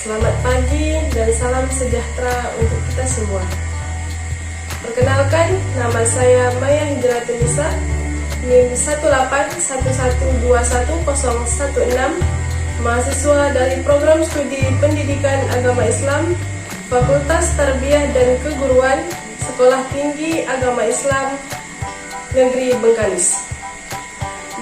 Selamat pagi dan salam sejahtera untuk kita semua. Perkenalkan, nama saya Maya Hijratunisa, NIM 181121016, mahasiswa dari Program Studi Pendidikan Agama Islam, Fakultas Tarbiyah dan Keguruan, Sekolah Tinggi Agama Islam Negeri Bengkalis.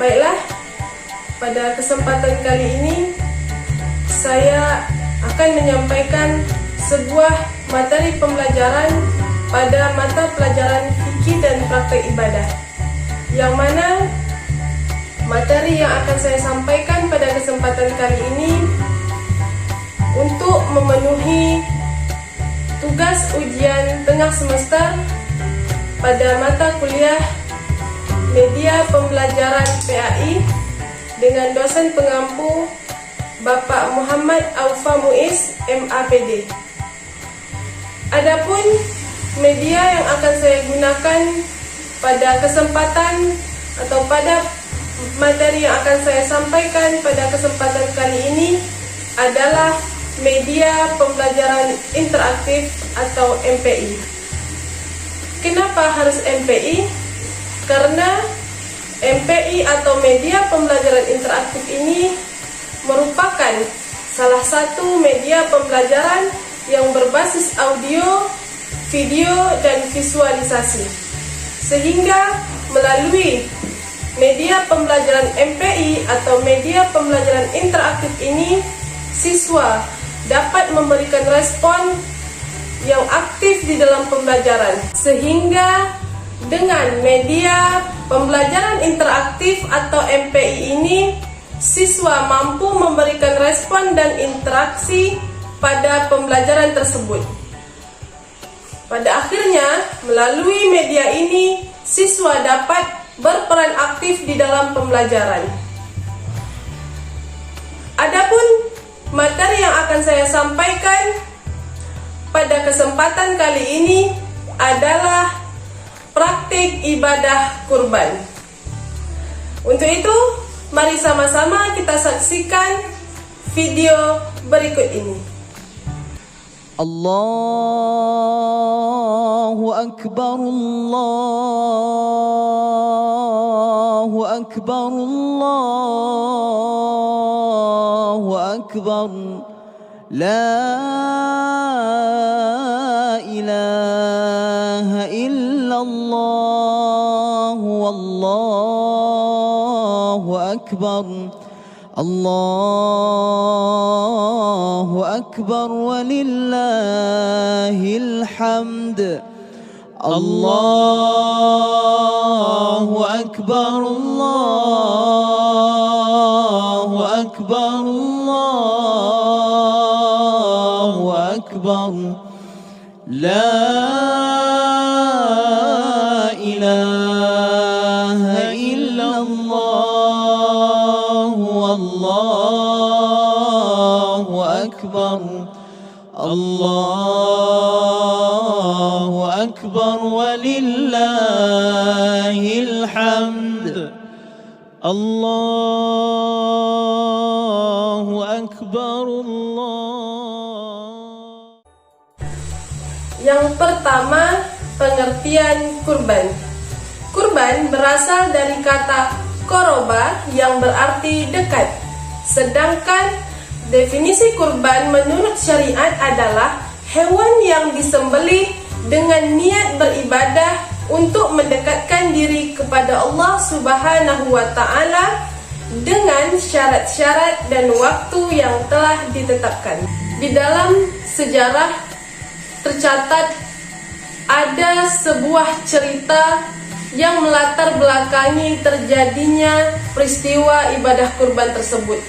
Baiklah, pada kesempatan kali ini saya akan menyampaikan sebuah materi pembelajaran pada mata pelajaran fikih dan praktek ibadah, yang mana materi yang akan saya sampaikan pada kesempatan kali ini untuk memenuhi tugas ujian tengah semester pada mata kuliah Media Pembelajaran PAI dengan dosen pengampu Bapak Muhammad Aufa Muiz, MAPD. Adapun media yang akan saya gunakan pada kesempatan atau pada materi yang akan saya sampaikan pada kesempatan kali ini adalah media pembelajaran interaktif atau MPI. Kenapa harus MPI? Karena MPI atau media pembelajaran interaktif ini merupakan salah satu media pembelajaran yang berbasis audio, video, dan visualisasi. Sehingga melalui media pembelajaran MPI atau media pembelajaran interaktif ini, siswa dapat memberikan respon yang aktif di dalam pembelajaran. Sehingga dengan media pembelajaran interaktif atau MPI ini, siswa mampu memberikan respon dan interaksi pada pembelajaran tersebut. Pada akhirnya, melalui media ini, siswa dapat berperan aktif di dalam pembelajaran. Adapun materi yang akan saya sampaikan pada kesempatan kali ini adalah praktik ibadah kurban. Untuk itu, mari sama-sama kita saksikan video berikut ini. Allahu Akbar, Allahu Akbar, Allahu Akbar. La ilaha illallah, wallahu akbar. Allahu akbar walillahil hamd. Allahu akbar, Allahu akbar, Allahu akbar. La ilaha illallah, wallahu akbar. Allahu akbar walillahil hamd. Allahu akbar, Allah. Yang pertama, pengertian kurban. Kurban berasal dari kata koroba yang berarti dekat. Sedangkan definisi kurban menurut syariat adalah hewan yang disembelih dengan niat beribadah untuk mendekatkan diri kepada Allah Subhanahu wa Ta'ala dengan syarat-syarat dan waktu yang telah ditetapkan. Di dalam sejarah tercatat ada sebuah cerita yang melatar belakangi terjadinya peristiwa ibadah kurban tersebut,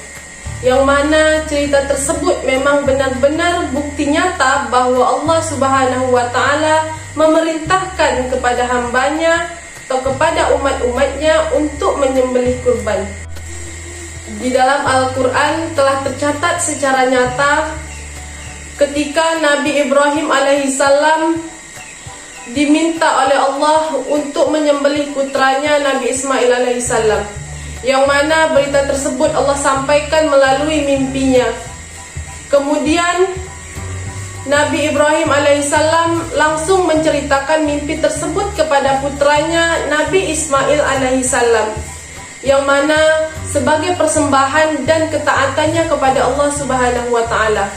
yang mana cerita tersebut memang benar-benar bukti nyata bahwa Allah Subhanahu wa Ta'ala memerintahkan kepada hambanya atau kepada umat-umatnya untuk menyembelih kurban. Di dalam Al-Quran telah tercatat secara nyata ketika Nabi Ibrahim alaihissalam diminta oleh Allah untuk menyembelih putranya Nabi Ismail alaihissalam, yang mana berita tersebut Allah sampaikan melalui mimpinya. Kemudian Nabi Ibrahim alaihissalam langsung menceritakan mimpi tersebut kepada putranya Nabi Ismail alaihissalam, yang mana sebagai persembahan dan ketaatannya kepada Allah Subhanahu wa taala.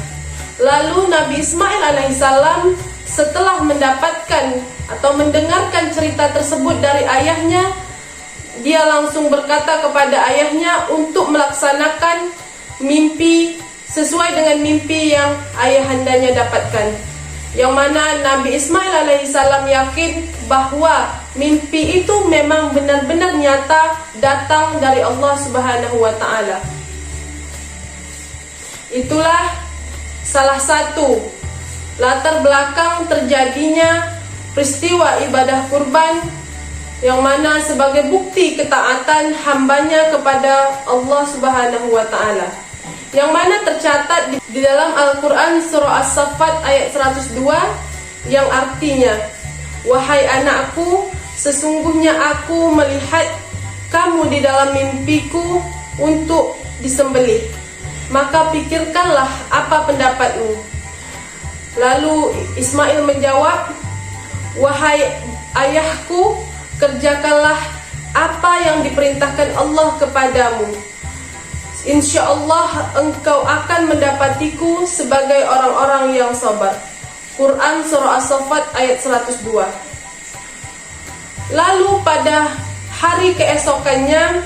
Lalu Nabi Ismail alaihissalam setelah mendapatkan atau mendengarkan cerita tersebut dari ayahnya, dia langsung berkata kepada ayahnya untuk melaksanakan mimpi sesuai dengan mimpi yang ayahandanya dapatkan. Yang mana Nabi Ismail alaihissalam yakin bahwa mimpi itu memang benar-benar nyata datang dari Allah Subhanahu wa taala. Itulah salah satu latar belakang terjadinya peristiwa ibadah kurban, yang mana sebagai bukti ketaatan hambanya kepada Allah Subhanahu wa taala, yang mana tercatat di dalam Al-Quran surah As-Saffat ayat 102, yang artinya, wahai anakku, sesungguhnya aku melihat kamu di dalam mimpiku untuk disembelih, maka pikirkanlah apa pendapatmu. Lalu Ismail menjawab, wahai ayahku, kerjakanlah apa yang diperintahkan Allah kepadamu. Insya Allah engkau akan mendapatiku sebagai orang-orang yang sabar. Quran surah As-Saffat ayat 102. Lalu pada hari keesokannya,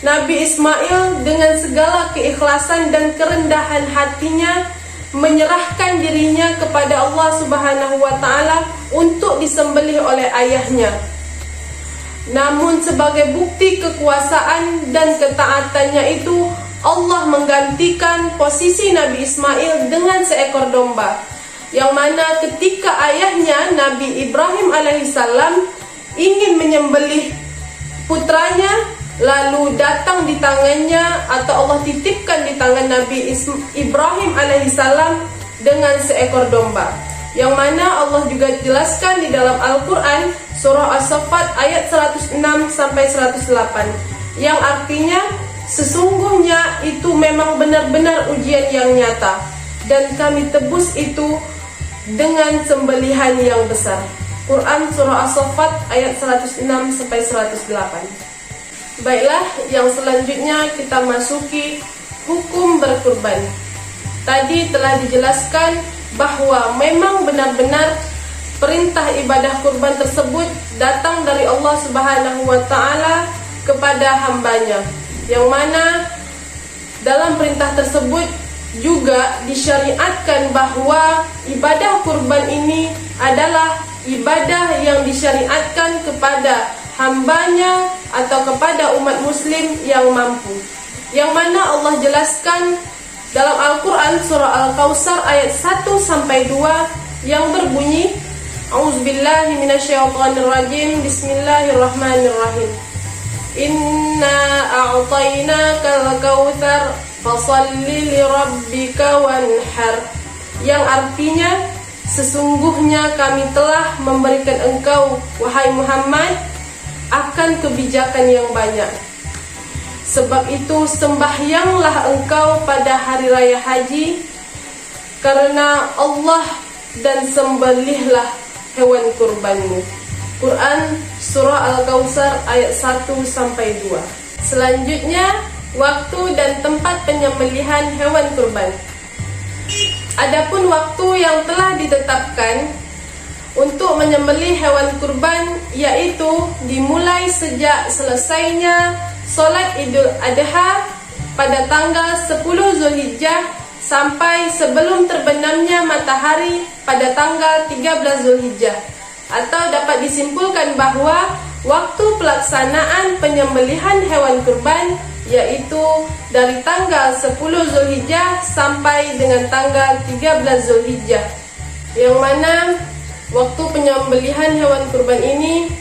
Nabi Ismail dengan segala keikhlasan dan kerendahan hatinya menyerahkan dirinya kepada Allah Subhanahu wa taala untuk disembelih oleh ayahnya. Namun sebagai bukti kekuasaan dan ketaatannya itu, Allah menggantikan posisi Nabi Ismail dengan seekor domba, yang mana ketika ayahnya Nabi Ibrahim alaihissalam ingin menyembelih putranya, lalu datang di tangannya atau Allah titipkan di tangan Nabi Ibrahim alaihissalam dengan seekor domba, yang mana Allah juga jelaskan di dalam Al-Quran surah As-Saffat ayat 106 sampai 108, yang artinya sesungguhnya itu memang benar-benar ujian yang nyata, dan kami tebus itu dengan sembelihan yang besar. Quran surah As-Saffat ayat 106 sampai 108. Baiklah, yang selanjutnya kita masuki hukum berkurban. Tadi telah dijelaskan bahwa memang benar-benar perintah ibadah kurban tersebut datang dari Allah Subhanahu wa taala kepada hambanya, yang mana dalam perintah tersebut juga disyariatkan bahwa ibadah kurban ini adalah ibadah yang disyariatkan kepada hambanya atau kepada umat muslim yang mampu, yang mana Allah jelaskan dalam Al-Quran surah Al-Kautsar ayat 1 sampai 2 yang berbunyi, A'udzubillahi minasyaitonirrajim, Bismillahirrahmanirrahim. Inna a'tainakal kautsar fasalli lirabbika wanhar, yang artinya sesungguhnya kami telah memberikan engkau, wahai Muhammad, akan kebijakan yang banyak. Sebab itu sembahyanglah engkau pada hari raya haji karena Allah, dan sembelihlah hewan kurbanmu. Quran surah Al-Kautsar ayat 1 sampai 2. Selanjutnya, waktu dan tempat penyembelihan hewan kurban. Adapun waktu yang telah ditetapkan untuk menyembelih hewan kurban, yaitu dimulai sejak selesainya Salat Idul Adha pada tanggal 10 Zulhijjah sampai sebelum terbenamnya matahari pada tanggal 13 Zulhijjah. Atau dapat disimpulkan bahwa waktu pelaksanaan penyembelihan hewan kurban yaitu dari tanggal 10 Zulhijjah sampai dengan tanggal 13 Zulhijjah, yang mana waktu penyembelihan hewan kurban ini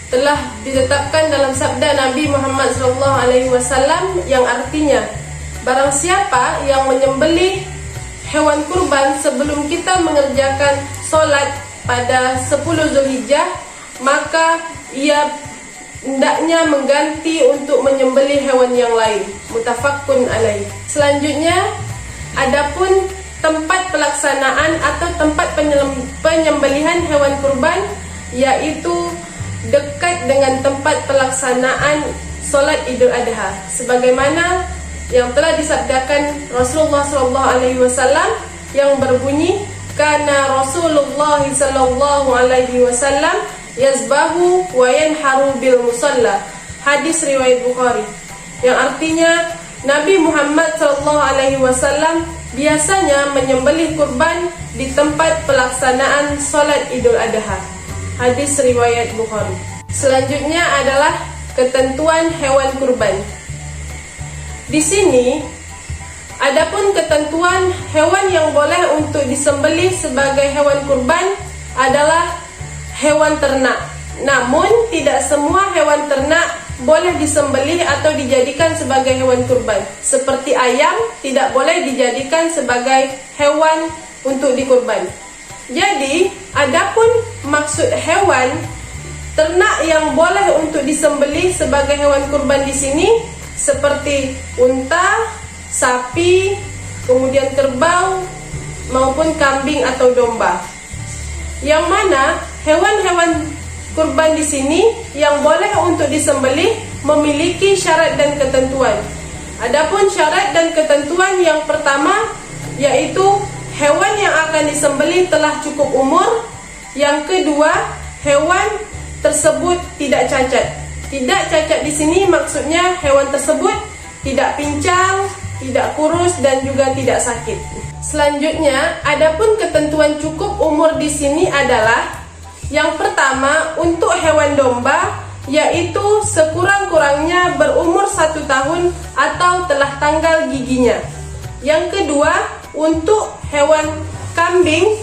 telah ditetapkan dalam sabda Nabi Muhammad SAW, yang artinya barang siapa yang menyembelih hewan kurban sebelum kita mengerjakan solat pada 10 Zulhijjah, maka ia hendaknya mengganti untuk menyembelih hewan yang lain. Muttafaqun alaih. Selanjutnya, Adapun tempat pelaksanaan atau tempat penyembelihan hewan kurban yaitu dekat dengan tempat pelaksanaan solat Idul Adha, sebagaimana yang telah disabdakan Rasulullah SAW yang berbunyi, kana Rasulullah SAW yazbahu wa yanharu bil musalla, hadis riwayat Bukhari, yang artinya Nabi Muhammad SAW biasanya menyembelih kurban di tempat pelaksanaan solat Idul Adha, hadis riwayat Bukhari. Selanjutnya adalah ketentuan hewan kurban. Di sini adapun ketentuan hewan yang boleh untuk disembelih sebagai hewan kurban adalah hewan ternak. Namun tidak semua hewan ternak boleh disembelih atau dijadikan sebagai hewan kurban. Seperti ayam tidak boleh dijadikan sebagai hewan untuk dikurban. Jadi, adapun maksud hewan ternak yang boleh untuk disembelih sebagai hewan kurban di sini seperti unta, sapi, kemudian kerbau maupun kambing atau domba. Yang mana hewan-hewan kurban di sini yang boleh untuk disembelih memiliki syarat dan ketentuan. Adapun syarat dan ketentuan yang pertama yaitu hewan yang akan disembelih telah cukup umur. Yang kedua, hewan tersebut tidak cacat. Tidak cacat di sini maksudnya hewan tersebut tidak pincang, tidak kurus dan juga tidak sakit. Selanjutnya, adapun ketentuan cukup umur di sini adalah yang pertama untuk hewan domba yaitu sekurang-kurangnya berumur 1 tahun atau telah tanggal giginya. Yang kedua, untuk hewan kambing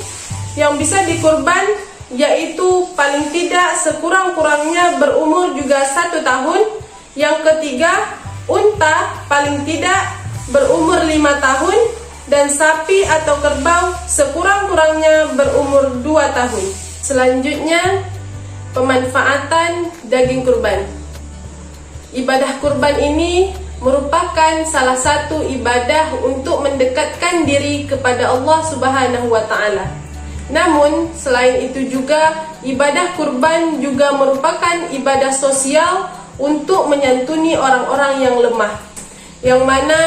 yang bisa dikurban yaitu paling tidak sekurang-kurangnya berumur juga 1 tahun. Yang ketiga, unta paling tidak berumur 5 tahun dan sapi atau kerbau sekurang-kurangnya berumur 2 tahun. Selanjutnya, pemanfaatan daging kurban. Ibadah kurban ini merupakan salah satu ibadah untuk mendekatkan diri kepada Allah Subhanahu wa taala. Namun, selain itu juga ibadah kurban juga merupakan ibadah sosial untuk menyantuni orang-orang yang lemah. Yang mana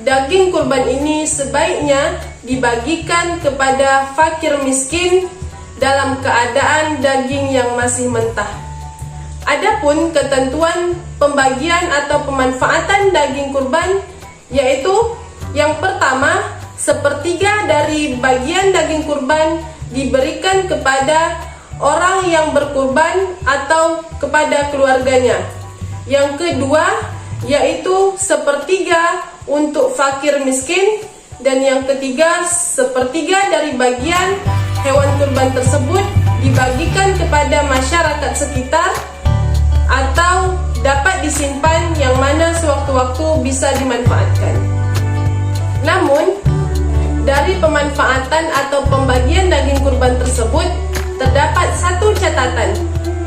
daging kurban ini sebaiknya dibagikan kepada fakir miskin dalam keadaan daging yang masih mentah. Adapun ketentuan pembagian atau pemanfaatan daging kurban yaitu yang pertama, sepertiga dari bagian daging kurban diberikan kepada orang yang berkurban atau kepada keluarganya. Yang kedua, yaitu sepertiga untuk fakir miskin, dan yang ketiga, sepertiga dari bagian hewan kurban tersebut dibagikan kepada masyarakat sekitar atau dapat disimpan yang mana sewaktu-waktu bisa dimanfaatkan. Namun, dari pemanfaatan atau pembagian daging kurban tersebut terdapat satu catatan,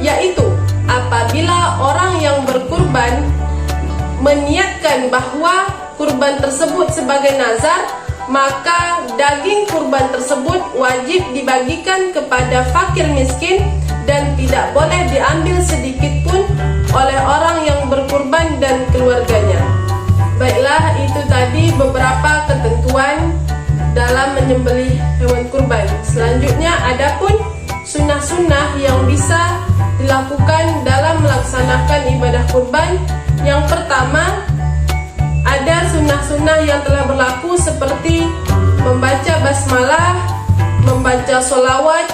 yaitu apabila orang yang berkurban meniatkan bahwa kurban tersebut sebagai nazar, maka daging kurban tersebut wajib dibagikan kepada fakir miskin dan tidak boleh diambil sedikit pun oleh orang yang berkurban dan keluarganya. Baiklah, itu tadi beberapa ketentuan dalam menyembelih hewan kurban. Selanjutnya, adapun sunnah-sunnah yang bisa dilakukan dalam melaksanakan ibadah kurban. Yang pertama, ada sunnah-sunnah yang telah berlaku seperti membaca basmalah, membaca sholawat,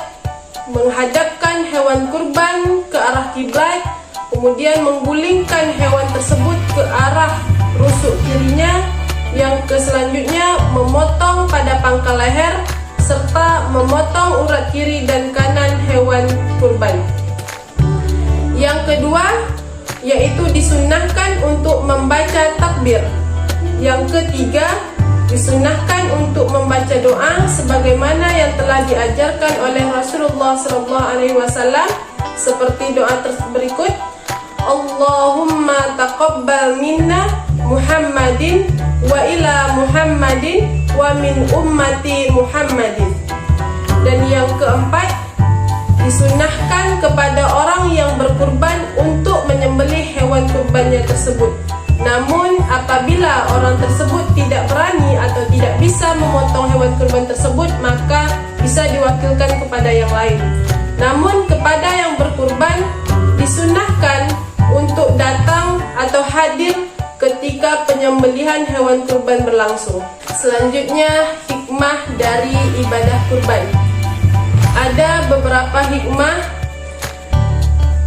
menghadapkan hewan kurban ke arah kiblat, kemudian menggulingkan hewan tersebut ke arah rusuk kirinya. Yang selanjutnya, memotong pada pangkal leher serta memotong urat kiri dan kanan hewan kurban. Yang kedua, yaitu disunahkan untuk membaca takbir. Yang ketiga, disunahkan untuk membaca doa sebagaimana yang telah diajarkan oleh Rasulullah SAW, seperti doa berikut: Allahumma taqabbal minna Muhammadin wa ila Muhammadin wa min ummati Muhammadin. Dan yang keempat, disunahkan kepada orang yang berkurban untuk menyembelih hewan kurbannya tersebut. Namun apabila orang tersebut tidak berani atau tidak bisa memotong hewan kurban tersebut, maka bisa diwakilkan kepada yang lain. Namun kepada yang berkurban disunahkan untuk datang atau hadir ketika penyembelihan hewan kurban berlangsung. Selanjutnya, hikmah dari ibadah kurban. Ada beberapa hikmah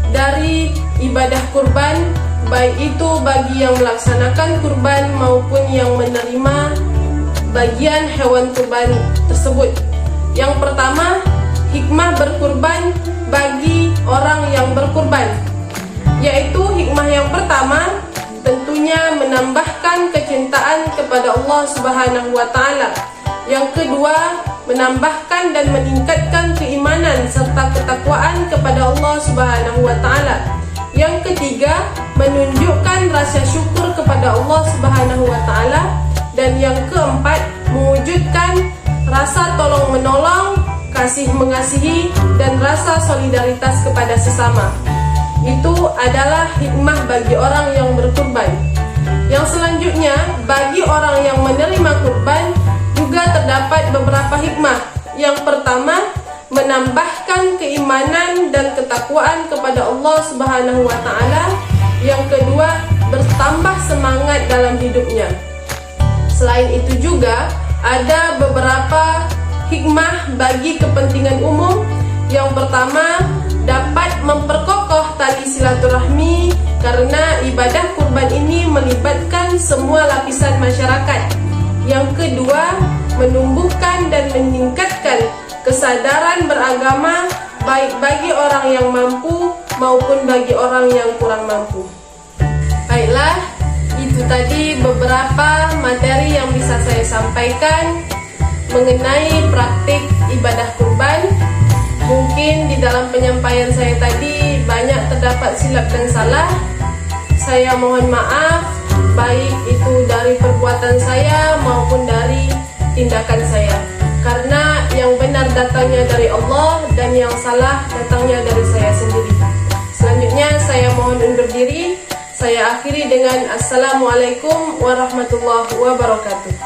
dari ibadah kurban, baik itu bagi yang melaksanakan kurban maupun yang menerima bagian hewan kurban tersebut. Yang pertama, hikmah berkurban bagi orang yang berkurban, yaitu hikmah yang pertama tentunya menambahkan kecintaan kepada Allah Subhanahu wa taala. Yang kedua, menambahkan dan meningkatkan keimanan serta ketakwaan kepada Allah Subhanahu wa taala. Yang ketiga, menunjukkan rasa syukur kepada Allah Subhanahu wa taala. Dan yang keempat, mewujudkan rasa tolong-menolong, kasih mengasihi, dan rasa solidaritas kepada sesama. Itu adalah hikmah bagi orang yang berkurban. Yang selanjutnya, bagi orang yang menerima kurban juga terdapat beberapa hikmah. Yang pertama, menambahkan keimanan dan ketakwaan kepada Allah Subhanahu wa taala. Yang kedua, bertambah semangat dalam hidupnya. Selain itu juga ada beberapa hikmah bagi kepentingan umum. Yang pertama, dapat memperkokoh tali silaturahmi karena ibadah kurban ini melibatkan semua lapisan masyarakat. Yang kedua, menumbuhkan dan meningkatkan kesadaran beragama baik bagi orang yang mampu maupun bagi orang yang kurang mampu. Baiklah, itu tadi beberapa materi yang bisa saya sampaikan mengenai praktik ibadah kurban. Mungkin di dalam penyampaian saya tadi banyak terdapat silap dan salah. Saya mohon maaf, baik itu dari perbuatan saya maupun dari tindakan saya. Karena yang benar datangnya dari Allah dan yang salah datangnya dari saya sendiri. Selanjutnya saya mohon undur diri. Saya akhiri dengan Assalamualaikum warahmatullahi wabarakatuh.